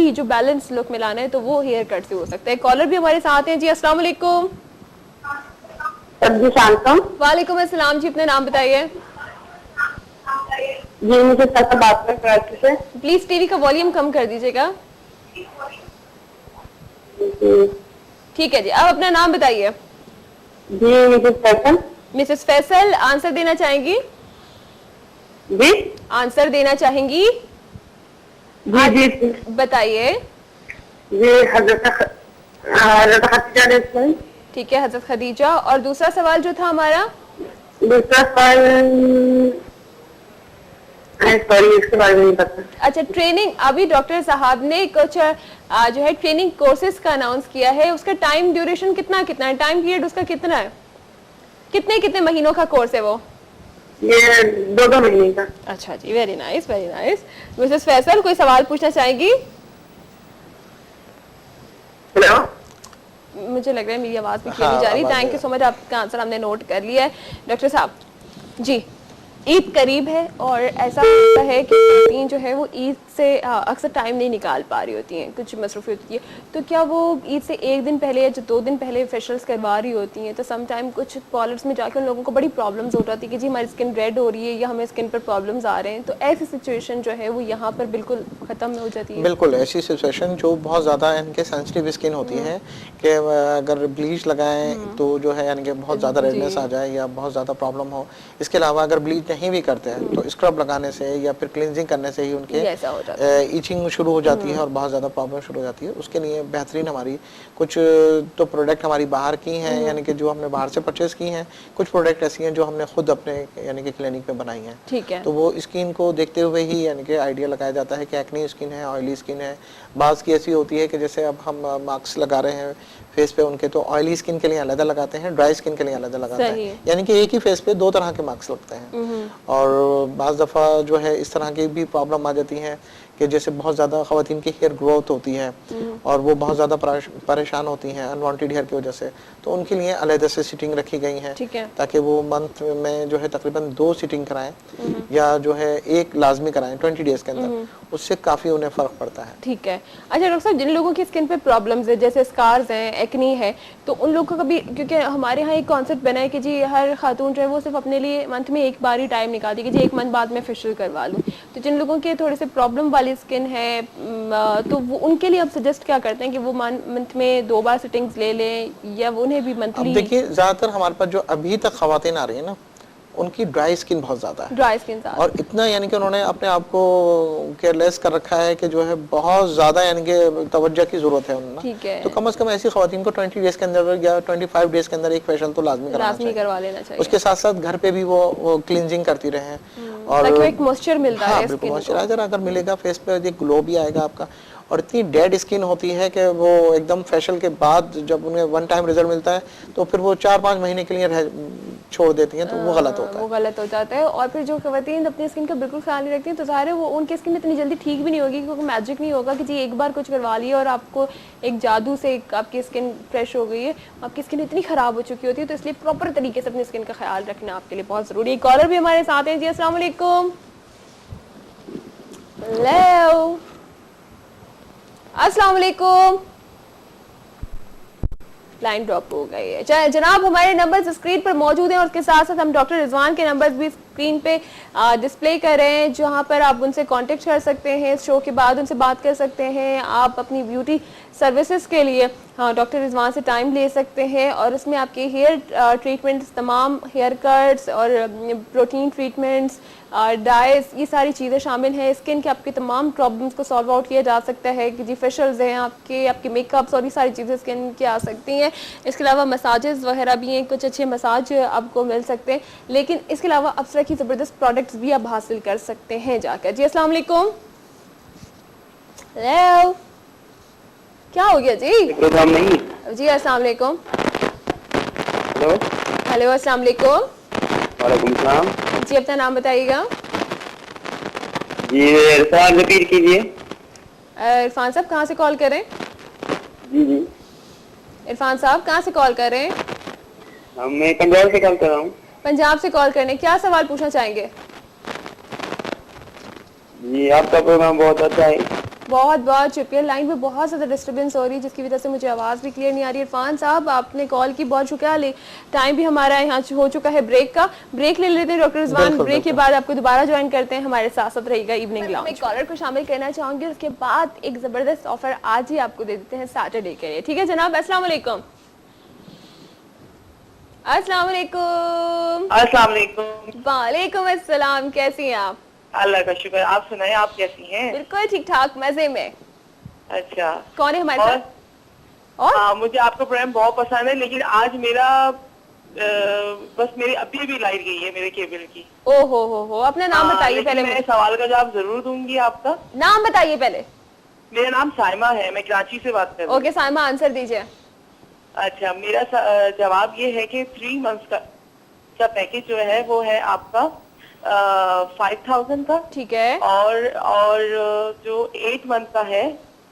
Healthy जो balance look में लाना है तो वो हेयर कट से हो सकता है। कॉलर भी हमारे साथ हैं जी, अस्सलाम वालेकुम। वालेकुम अस्सलाम जी, अपना नाम बताइए। जी मुझे बात कर कराची से। प्लीज टीवी का वॉल्यूम कम कर दीजिएगा। ठीक है जी, अब अपना नाम बताइए। जी Mrs Faisal. Mrs Faisal, answer देना चाहेंगी? जी आंसर देना चाहेंगी? जी जी बताइए। जी हजरत खदीजा ने। ठीक है, हजरत खदीजा। और दूसरा सवाल जो था हमारा? दूसरा सवाल सॉरी इसके बारे में नहीं पता। अच्छा, ट्रेनिंग अभी डॉक्टर साहब ने कुछ जो है ट्रेनिंग कोर्सेज का अनाउंस किया है, उसका टाइम ड्यूरेशन कितना कितना है, टाइम पीरियड उसका कितना है, कितने कितने महीनों का कोर्स है वो? ये 2 महीने का। अच्छा जी, very nice very nice. Mrs Faisal, कोई सवाल पूछना चाहेंगी? हेलो, मुझे लग रहा है मेरी आवाज भी क्लियर नहीं जा रही। थैंक यू सो मच, आपका आंसर हमने नोट कर लिया है। डॉक्टर साहब जी, ईद करीब है और ऐसा होता है कि खातन जो है वो ईद से अक्सर टाइम नहीं निकाल पा रही होती हैं, कुछ मसरूफियत होती है, तो क्या वो ईद से एक दिन पहले या 2 दिन पहले फेशियल्स करवा रही होती हैं, तो सम टाइम कुछ पार्लर्स में जाकर उन लोगों को बड़ी प्रॉब्लम्स हो जाती है कि जी हमारी स्किन रेड हो रही है या हमें स्किन पर प्रॉब्लम्स आ रहे हैं, तो ऐसी सिचुएशन जो है वो यहाँ पर बिल्कुल ख़त्म हो जाती है? बिल्कुल ऐसी सिचुएशन जो बहुत ज़्यादा इनके सेंसिटिव स्किन होती है कि अगर ब्लीच लगाएं तो जो है यानी कि बहुत ज़्यादा रेडनेस आ जाए या बहुत ज़्यादा प्रॉब्लम हो। इसके अलावा अगर ब्लीच नहीं भी करते हैं तो स्क्रब लगाने से या फिर क्लींजिंग करने से ही उनके ईचिंग शुरू हो जाती है और बहुत ज़्यादा प्रॉब्लम शुरू हो जाती है। उसके लिए बेहतरीन हमारी कुछ तो प्रोडक्ट हमारी बाहर की हैं, यानी कि जो हमने बाहर से परचेज की हैं, कुछ प्रोडक्ट ऐसी हैं जो हमने खुद अपने यानी कि क्लिनिक में बनाई हैं। ठीक है। तो वो स्किन को देखते हुए ही यानी कि आइडिया लगाया जाता है कि एक्नी स्किन है, ऑयली स्किन है। बाज़ की ऐसी होती है कि जैसे अब हम मास्क लगा रहे हैं फेस पे उनके, तो ऑयली स्किन के लिए अलग लगाते हैं, ड्राई स्किन के लिए अलग लगाते हैं, यानी कि एक ही फेस पे 2 तरह के मास्क लगते हैं। और बाज़ दफ़ा जो है इस तरह की भी प्रॉब्लम आ जाती है कि जैसे बहुत ज़्यादा ख़वातीन की हेयर ग्रोथ होती है और वो बहुत ज़्यादा परेशान होती हैं अनवांटेड हेयर की वजह से, तो उनके लिए अलग से सिटिंग रखी गई है ताकि वो मंथ में जो है तकरीबन 2 सिटिंग कराएं या जो है 1 लाजमी कराएं 20 डेज के अंदर, उससे काफ़ी उन्हें फ़र्क पड़ता है। ठीक है। अच्छा डॉक्टर साहब, जिन लोगों की स्किन पे प्रॉब्लम्स है जैसे स्कार्स हैं, एक्नी है, तो उन लोगों का कभी, क्योंकि हमारे यहाँ एक कॉन्सेप्ट बना है कि जी हर खातून जो है वो सिर्फ अपने लिए मंथ में एक बार ही टाइम निकालती है कि जी 1 मंथ बाद मैं फेशियल करवा लूँ, तो जिन लोगों के थोड़े से प्रॉब्लम वाली स्किन है तो वो उनके लिए आप सजेस्ट क्या करते हैं कि वो मंथ में 2 बार सिटिंग्स ले लें या वो उन्हें भी मंथली? देखिए ज़्यादातर हमारे पास जो अभी तक ख़वातीन आ रही है ना, उनकी ड्राई स्किन बहुत ज़्यादा है, ड्राई स्किन ज़्यादा, और इतना यानी कि उन्होंने अपने आप को केयरलेस कर रखा है कि जो है बहुत ज़्यादा यानी कि तवज्जो की ज़रूरत है उन्हें। ठीक है। तो कम से कम ऐसी ख़वातीन को 20 डेज़ के अंदर या 25 डेज़ के अंदर एक फेशियल तो लाजमी करवा लेना चाहिए। उसके साथ साथ घर पे भी वो क्लींजिंग करती रहे और एक मॉइस्चर मिलता है, बिल्कुल मॉइस्चराइजर अगर मिलेगा फेस पे एक ग्लो भी आएगा आपका। और इतनी डेड स्किन होती है कि वो एकदम फेशियल के बाद जब उन्हें 1 टाइम रिजल्ट मिलता है तो फिर वो 4-5 महीने के लिए छोड़ देती हैं, तो वो गलत होता है, वो गलत हो जाता है। और फिर जो ख़वातीन अपनी स्किन का बिल्कुल ख्याल नहीं रखती हैं तो ज़ाहिर है वो उनकी स्किन इतनी जल्दी ठीक भी नहीं होगी, क्योंकि मैजिक नहीं होगा कि जी एक बार कुछ करवा लिया और आपको एक जादू से आपकी स्किन फ्रेश हो गई है। आपकी स्किन इतनी ख़राब हो चुकी होती है, तो इसलिए प्रॉपर तरीके से अपनी स्किन का ख्याल रखना आपके लिए बहुत ज़रूरी है। कॉलर भी हमारे साथ हैं जी, अस्सलाम वालेकुम। हेलो, अस्सलाम वालेकुम। लाइन ड्रॉप हो गई है। जनाब हमारे नंबर्स स्क्रीन पर मौजूद हैं और उसके साथ साथ हम डॉक्टर रिजवान के नंबर्स भी स्क्रीन पे डिस्प्ले कर रहे हैं, जहां पर आप उनसे कांटेक्ट कर सकते हैं, शो के बाद उनसे बात कर सकते हैं। आप अपनी ब्यूटी सर्विसेज के लिए डॉक्टर रिजवान से टाइम ले सकते हैं और उसमें आपके हेयर ट्रीटमेंट्स, तमाम हेयर कट्स और प्रोटीन ट्रीटमेंट्स, डाइस, ये सारी चीज़ें शामिल हैं। स्किन के आपके तमाम प्रॉब्लम्स को सॉल्व आउट किया जा सकता है कि जी फेशियल्स हैं आपके मेकअप्स और ये सारी चीज़ें स्किन की आ सकती हैं। इसके अलावा मसाजेस वगैरह भी हैं, कुछ अच्छे मसाज आपको मिल सकते हैं, लेकिन इसके अलावा अप्सरा की ज़बरदस्त प्रोडक्ट्स भी आप हासिल कर सकते हैं जाकर। जी अस्सलाम वालेकुम। हेलो, क्या हो गया जी? प्रोग्राम नहीं जी अस्सलाम वालेकुम। हेलो हेलो अस्सलाम वालेकुम। वालेकुम सलाम जी अपना नाम बताइएगा। जी सवाल रिपीट कीजिए। इरफान साहब कहाँ से कॉल करें? जी जी इरफान साहब कहाँ से कॉल कर रहे हैं? मैं पंजाब से कॉल कर रहा हूँ। पंजाब से कॉल करने, क्या सवाल पूछना चाहेंगे? जी आपका प्रोग्राम बहुत अच्छा है। बहुत बहुत शुक्रिया। लाइन में बहुत ज़्यादा डिस्टर्बेंस हो रही है जिसकी वजह से मुझे आवाज़ भी क्लियर नहीं आ रही है। इरफान साहब आपने कॉल की, बहुत शुक्रिया। टाइम भी हमारा यहाँ हो चुका है ब्रेक का, ब्रेक ले लेते हैं डॉक्टर रिजवान। ब्रेक के बाद आपको दोबारा ज्वाइन करते हैं, हमारे साथ साथ रहेगा इवनिंग लाउंज। मैं कॉलर को शामिल करना चाहूंगी, उसके बाद एक ज़बरदस्त ऑफर आज ही आपको दे देते हैं सैटरडे के लिए। ठीक है जनाब, अस्सलाम वालेकुम। अस्सलाम वालेकुम। अस्सलाम वालेकुम। वालेकुम अस्सलाम, कैसी हैं आप? अल्लाह का शुक्र, आप सुनाएं, आप कैसी हैं? बिल्कुल ठीक ठाक, मजे में। अच्छा, कौन है हमारे साथ? और हाँ, मुझे आपका प्रोग्राम बहुत पसंद है, लेकिन आज मेरा बस मेरी अभी लाइट गई है मेरे केबल की। ओ हो, अपना नाम बताइए पहले। मैं सवाल का जवाब जरूर दूंगी। आपका नाम बताइए पहले। मेरा नाम साइमा है, मैं कराची से बात कर रही हूँ। ओके साइमा, आंसर दीजिए। अच्छा, मेरा जवाब ये है कि 3 मंथ्स का पैकेज जो है वो है आपका 5000 का। ठीक है। और जो 8 मंथ का है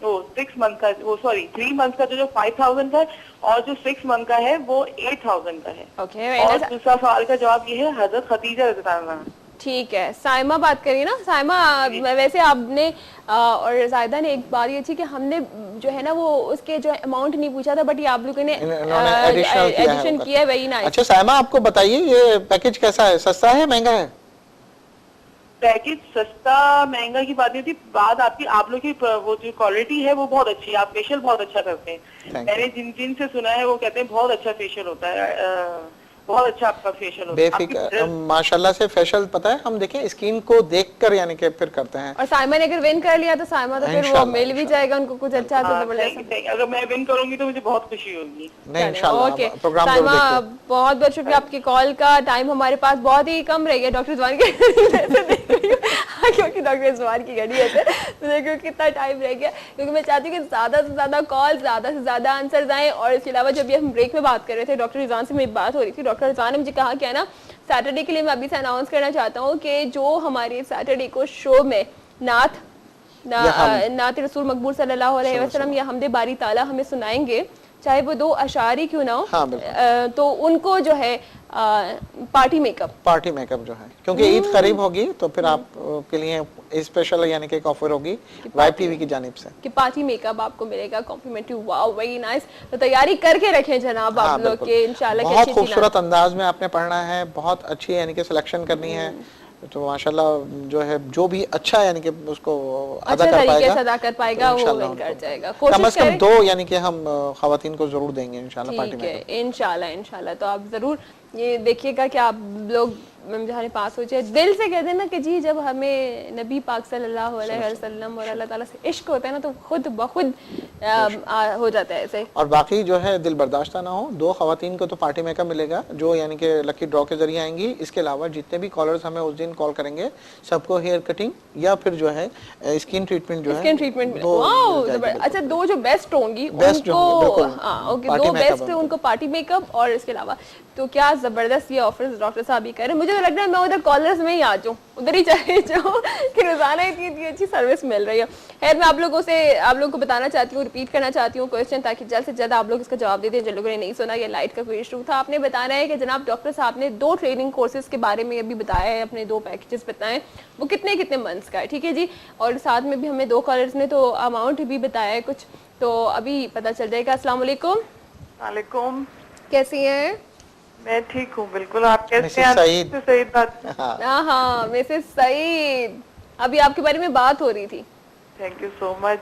वो 6 मंथ का, वो सॉरी 3 मंथ का जो 5000 का है, और जो 6 मंथ का है वो 8000 का है। ओके। और दूसरा सवाल का जवाब ये है हजरत खदीजा रज़ियल्लाहु अन्हा। ठीक है, साइमा बात करिए ना। साइमा, वैसे आपने और जायदा ने एक बात ये थी कि हमने जो है ना वो उसके जो अमाउंट नहीं पूछा था, बट ये आप लोगों ने एडिशन किया है, वही नाइस। अच्छा साइमा, आपको बताइए ये पैकेज कैसा है, सस्ता है महंगा है? पैकेज सस्ता महंगा की बात नहीं थी, बात आपकी आप लोग की वो जो क्वालिटी है वो बहुत अच्छी है। आप फेशियल बहुत अच्छा करते हैं। मैंने जिन से सुना है वो कहते हैं बहुत अच्छा फेशियल होता है, बहुत अच्छा आपका फेशियल होता है। बेफिक्र माशाल्लाह से फेशियल, पता है हम देखें स्किन को देखकर यानी कि फिर करते हैं। और साइमा ने अगर विन कर लिया तो साइमा तो फिर वो मिल भी जाएगा उनको कुछ अच्छा। अगर मैं विन करूंगी तो मुझे बहुत खुशी होगी। नहीं इंशाल्लाह, ओके प्रोग्राम साइमा, बहुत बहुत शुक्रिया। आपकी कॉल का टाइम हमारे पास बहुत ही कम रह गया डॉक्टर रिजवान के क्योंकि डॉक्टर रिजवान की घड़ी है तो देखो कितना टाइम रह गया, क्योंकि मैं चाहती हूँ कि ज्यादा से ज्यादा कॉल, ज्यादा से ज्यादा आंसर आए। और इसके अलावा जब ये हम ब्रेक में बात कर रहे थे, डॉक्टर रिजवान से मेरी बात हो रही थी, डॉक्टर रिजवान ने मुझे कहा क्या ना, सैटरडे के लिए मैं अभी से अनाउंस करना चाहता हूँ कि जो हमारे सैटरडे को शो में नात रसूल मकबूल सल्लल्लाहु अलैहि वसल्लम या हमदे बारी ताला हमें सुनाएंगे, चाहे वो 2 अशारी क्यों ना हो। हाँ, तो उनको जो है पार्टी मेकअप जो है, क्योंकि ईद करीब होगी तो फिर आप के लिए स्पेशल यानी कि एक ऑफर होगी वाइब टीवी की जानिब से कि पार्टी मेकअप आपको मिलेगा कॉम्प्लीमेंट्री। Wow, very nice. तो तैयारी करके रखें जनाब आप लोग के, इंशाल्लाह बहुत खूबसूरत अंदाज में आपने पढ़ना है, बहुत अच्छी यानी कि सिलेक्शन करनी है, तो माशाल्लाह जो है जो भी अच्छा यानी कि उसको अदा कर पाएगा वो विन कर जाएगा। कम से कम 2 यानी कि हम खवातीन को जरूर देंगे इंशाल्लाह पार्टी में। इंशाल्लाह तो आप जरूर ये देखिएगा कि आप लोग जहाँ पास हो जाए, दिल से कह देना कि जी जब हमें नबी पाक सल्लल्लाहु अलैहि वसल्लम और अल्लाह ताला से इश्क होता है ना तो खुद बखुद हो जाता है ऐसे। और बाकी जो है दिल बर्दाश्त ना हो, 2 खवातीन को तो पार्टी मेकअप मिलेगा जो यानी कि लकी ड्रॉ के जरिए आएंगी। इसके अलावा जितने भी कॉलर्स हमें उस दिन कॉल करेंगे सबको हेयर कटिंग या फिर जो है स्किन ट्रीटमेंट जो है अच्छा 2 जो बेस्ट होंगी उनको, ओके 2 बेस्ट उनको पार्टी मेकअप। और इसके अलावा तो क्या जबरदस्त ये ऑफर्स डॉक्टर साहब ही कर रहे हैं। मुझे तो लग रहा है मैं उधर कॉलर्स में ही आ जाऊँ, उधर ही चले जाऊँ कि रोजाना इतनी अच्छी सर्विस मिल रही है। खैर मैं आप लोगों को बताना चाहती हूँ, रिपीट करना चाहती हूँ क्वेश्चन, ताकि जल्द से जल्द आप लोग इसका जवाब दे दें जिन लोगों ने नहीं सुना। ये लाइट का कोई इशू था। आपने बताना है कि जनाब डॉक्टर साहब ने 2 ट्रेनिंग कोर्सेज के बारे में अभी बताया है, अपने 2 पैकेजेस बताएं वो कितने कितने मंथ्स का है, ठीक है जी। और साथ में भी हमें 2 कॉलर्स ने तो अमाउंट भी बताया है कुछ, तो अभी पता चल जाएगा। अस्सलाम वालेकुम। वालेकुम, कैसी हैं? मैं ठीक हूँ बिल्कुल, आप कैसे हैं? सईद बात। हाँ मिसेस सईद, अभी आपके बारे में बात हो रही थी। Thank you so much,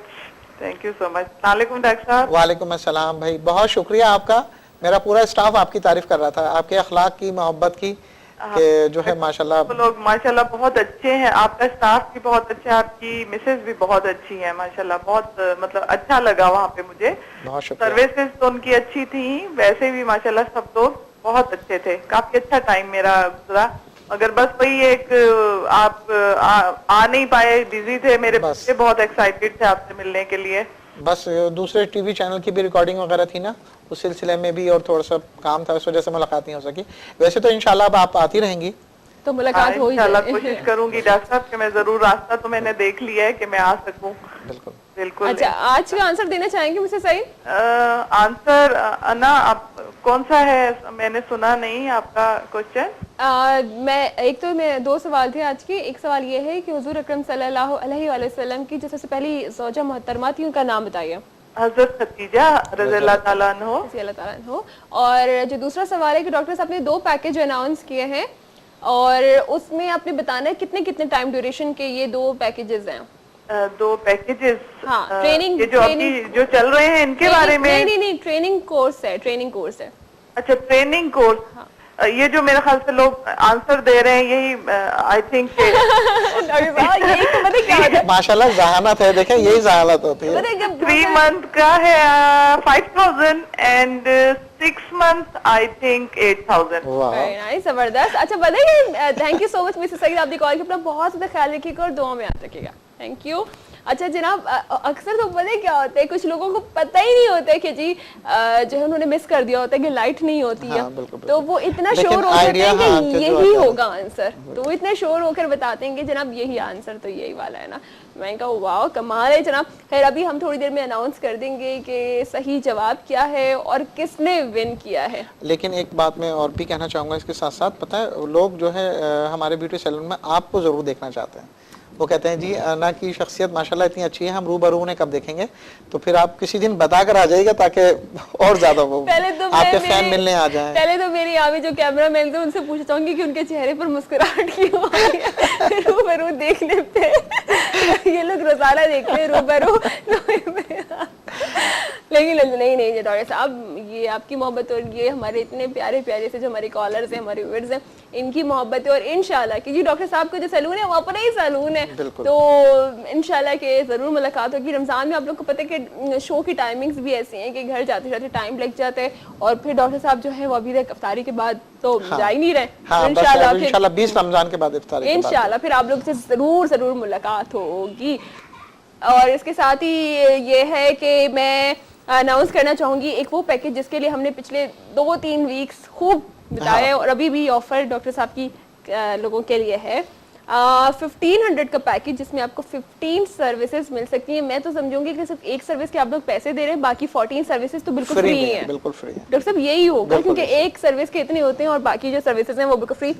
thank you so much. वालेकुम डॉक्टर साहब। वालेकुम अस्सलाम भाई, बहुत शुक्रिया आपका। मेरा पूरा स्टाफ आपकी तारीफ कर रहा था, आपके अखलाक की, मोहब्बत की, कि जो है माशाल्लाह लोग माशाल्लाह बहुत अच्छे हैं, आपका स्टाफ भी बहुत अच्छा है, आपकी मिसेस भी बहुत अच्छी है माशाल्लाह, बहुत मतलब अच्छा लगा वहाँ पे मुझे। बहुत शुक्रिया। सर्विसेज तो उनकी अच्छी थी, वैसे भी माशाल्लाह सब लोग बहुत अच्छे थे। काफी अच्छा टाइम मेरा गुजरा, मगर बस वही एक आप आ नहीं पाए, बिजी थे, मेरे बच्चे बहुत एक्साइटेड थे आपसे मिलने के लिए। बस दूसरे टीवी चैनल की भी रिकॉर्डिंग वगैरह थी ना, उस सिलसिले में भी और थोड़ा सा काम था, इस वजह से मुलाकात नहीं हो सकी। वैसे तो इंशाल्लाह अब आप आती रहेंगी तो मुलाकात हो ही जाएगी। कोशिश करूंगी डॉक्टर साहब कि मैं जरूर, रास्ता तो मैंने देख लिया है कि मैं आ सकूं। बिल्कुल बिल्कुल। अच्छा आज का आंसर देना चाहेंगे मुझे? सही आंसर ना आप कौन सा है, मैंने सुना नहीं आपका क्वेश्चन। मैं दो सवाल थे आज के। एक सवाल ये है कि हुजूर अकरम सल्लल्लाहु अलैहि वसल्लम की जो सबसे पहली ज़ौजा मोहतरमा थी उनका नाम बताइए। हजरत खदीजा रज़ियल्लाहु ताला अन्हा। अल्लाह ताला अन्हो। और जो दूसरा सवाल है कि डॉक्टर साहब ने 2 पैकेज अनाउंस किए हैं और उसमें आपने बताना है कितने कितने टाइम ड्यूरेशन के ये 2 पैकेजेस हैं। 2 पैकेजेस। हाँ, ट्रेनिंग ये जो अभी जो चल रहे हैं इनके बारे में। नहीं, ट्रेनिंग कोर्स है, ट्रेनिंग कोर्स है। अच्छा, ट्रेनिंग कोर्स। हाँ। ये जो मेरे ख्याल से लोग आंसर दे रहे हैं यही आई थिंक यही तो पता क्या होता है, माशाल्लाह जहानत है, देखें यही जहानत होती है। पता है जब 3 मंथ का है 5000 एंड 6 मंथ आई थिंक 8000। वाह, Very nice, जबरदस्त। अच्छा बताइए, thank you so much Mrs Saeed, आपने कॉल किया, अपना बहुत ज्यादा ख्याल रखिएगा और दुआ में याद रखिएगा। Thank you. अच्छा जनाब, अक्सर तो पता है क्या होता है, कुछ लोगों को पता ही नहीं होता है कि जी जो है उन्होंने मिस कर दिया होता है कि लाइट नहीं होती है। हाँ, बिल्कुल, तो वो इतना लेकिन श्योर हो जाते हैं कि हाँ, यही होगा आंसर, तो वो इतने श्योर होकर बताते हैं कि जनाब यही आंसर तो यही वाला है ना। मैं कहा वाह कमाल है जनाब। खैर अभी हम थोड़ी देर में अनाउंस कर देंगे कि सही जवाब क्या है और किसने विन किया है। लेकिन एक बात मैं और भी कहना चाहूँगा इसके साथ साथ, पता है लोग जो है हमारे ब्यूटी सैलून में आपको ज़रूर देखना चाहते हैं। वो कहते हैं जी अना की शख्सियत माशाल्लाह इतनी अच्छी है, हम रूबरू उन्हें कब देखेंगे, तो फिर आप किसी दिन बता कर आ जाइएगा ताकि और ज्यादा वो आपके फैन मिलने आ जाएं। पहले तो मेरी यहाँ में जो कैमरा मैन थे उनसे पूछना चाहूंगी कि उनके चेहरे पर मुस्कुराहट क्यों आ रही है रूबरू देखने पे। ये लोग रोजाना देखते हैं रूबरू। लेकिन नहीं डॉक्टर साहब, ये आपकी मोहब्बत और ये हमारे इतने प्यारे प्यारे से जो हमारे कॉलर्स हैं, हमारे व्यूअर्स हैं, इनकी मोहब्बत है। और इंशाल्लाह कि जी डॉक्टर साहब का जो सैलून है वो अपना ही सैलून है, तो इंशाल्लाह के जरूर मुलाकात होगी। रमजान में आप लोग को पता है कि शो की टाइमिंग्स भी ऐसी हैं कि घर जाते जाते टाइम लग जाता है और फिर डॉक्टर साहब जो है वो अभी तक इफ्तारी के बाद तो जा ही नहीं रहे। हाँ, इंशाल्लाह 20 रमजान के बाद इफ्तारी के बाद इंशाल्लाह फिर आप लोग से जरूर मुलाकात होगी। और इसके साथ ही ये है कि मैं अनाउंस करना चाहूंगी एक वो पैकेज जिसके लिए हमने पिछले 2-3 वीक्स खूब बिताए हैं और अभी भी ऑफर डॉक्टर साहब की लोगों के लिए है। 1500 का पैकेज जिसमें आपको 15 सर्विसेज मिल सकती हैं। मैं तो समझूंगी कि सिर्फ एक सर्विस के आप लोग पैसे दे रहे हैं, बाकी 14 सर्विसेज तो बिल्कुल फ्री है। बिल्कुल फ्री है डॉक्टर साहब, यही होगा क्योंकि एक सर्विस के इतने होते हैं और बाकी जो सर्विसेज हैं वो बिल्कुल free.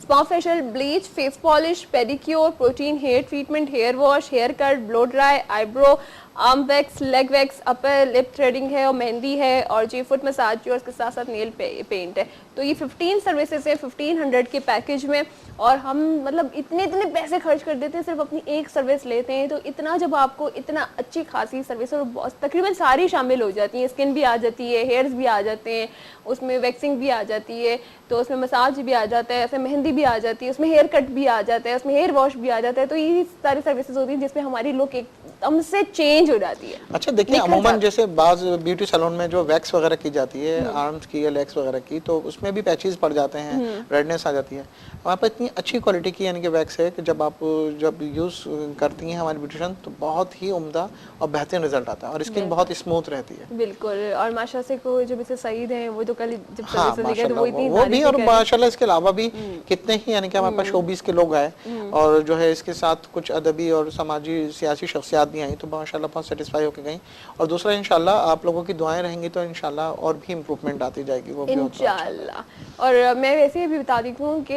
Spa facial, bleach, face polish, pedicure, protein hair treatment, hair wash, hair cut, blow dry, eyebrow, arm wax, leg wax, upper lip threading है और मेहंदी है और जी फुट मसाज और उसके साथ साथ नेल पेंट है। तो ये 15 सर्विसेज है 1500 के पैकेज में। और हम मतलब इतने पैसे खर्च कर देते हैं, सिर्फ अपनी एक सर्विस लेते हैं, तो इतना जब आपको इतना अच्छी खासी सर्विस और तकरीबन सारी शामिल हो जाती हैं, स्किन भी आ जाती है, हेयर्स भी आ जाते हैं, उसमें वैक्सिंग भी आ जाती है, तो उसमें मसाज भी आ जाता है, उसमें मेहंदी भी आ जाती है, उसमें हेयर कट भी आ जाता है, उसमें हेयर वॉश भी आ जाता है। तो ये सारी सर्विसेज होती हैं जिसमें हमारी लुक एकदम से चेंज हो जाती है। अच्छा देखिए, अमूमन जैसे बाज ब्यूटी सैलून में जो वैक्स वगैरह की जाती है आर्म्स की या लेग्स वगैरह की, तो उसमें भी पैचेस पड़ जाते हैं, रेडनेस आ जाती है। वहाँ पर इतनी अच्छी क्वालिटी की यानी कि वैक्स है कि जब यूज़ करती हैं हमारी ब्यूटिशियन तो बहुत ही उम्दा और बेहतरीन रिजल्ट आता है और स्किन बहुत स्मूथ रहती है। बिल्कुल। और माशा से को जो मिसेस सईद हैं वो तो कल जब हाँ, वो भी और माशाल्लाह इसके अलावा भी कितने ही यानी कि हमारे पास शोबीज के लोग आए और जो है इसके साथ कुछ अदबी और समाजी सियासी शख्सियात भी आई, तो माशाल्लाह बहुत सेटिस्फाई होकर गई। और दूसरा इंशाल्लाह आप लोगों की दुआएं रहेंगी तो इंशाल्लाह और भी इम्प्रूवमेंट आती जाएगी, वो भी इंशाल्लाह। और मैं वैसे भी बता दी हूँ कि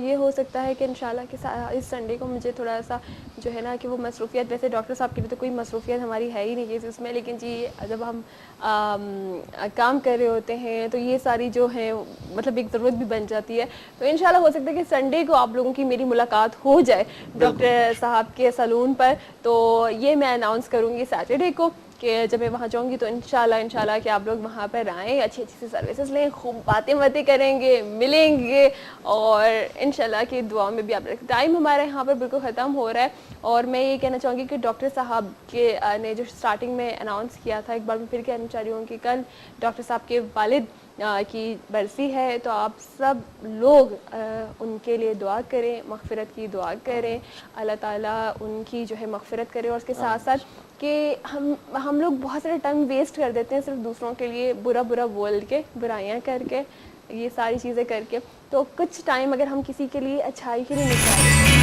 ये हो सकता है कि इंशाल्लाह कि इस संडे को मुझे थोड़ा सा जो है ना कि वो मसरूफियत, वैसे डॉक्टर साहब के लिए तो कोई मसरूफियत हमारी है ही नहीं इसमें, लेकिन जी जब हम काम कर रहे होते हैं तो ये सारी जो है मतलब एक ज़रूरत भी बन जाती है। तो इंशाल्लाह हो सकता है कि संडे को आप लोगों की मेरी मुलाकात हो जाए डॉक्टर साहब के सैलून पर, तो ये मैं अनाउंस करूँगी सैटरडे को कि जब मैं वहाँ जाऊँगी तो इंशाल्लाह कि आप लोग वहाँ पर आएँ, अच्छी सी सर्विसेज लें, खूब बातें करेंगे, मिलेंगे और इंशाल्लाह की दुआ में भी आप। टाइम हमारा यहाँ पर बिल्कुल ख़त्म हो रहा है और मैं ये कहना चाहूँगी कि डॉक्टर साहब के ने जो स्टार्टिंग में अनाउंस किया था, एक बार मैं फिर कहना चाह रही हूँ कि कल डॉक्टर साहब के वालिद की बरसी है, तो आप सब लोग उनके लिए दुआ करें, मग़फ़िरत की दुआ करें, अल्लाह ताला उनकी जो है मग़फ़िरत करे। और उसके साथ साथ कि हम लोग बहुत सारा टाइम वेस्ट कर देते हैं सिर्फ दूसरों के लिए बुरा बोल के, बुराइयां करके, ये सारी चीज़ें करके। तो कुछ टाइम अगर हम किसी के लिए अच्छाई के लिए निकालें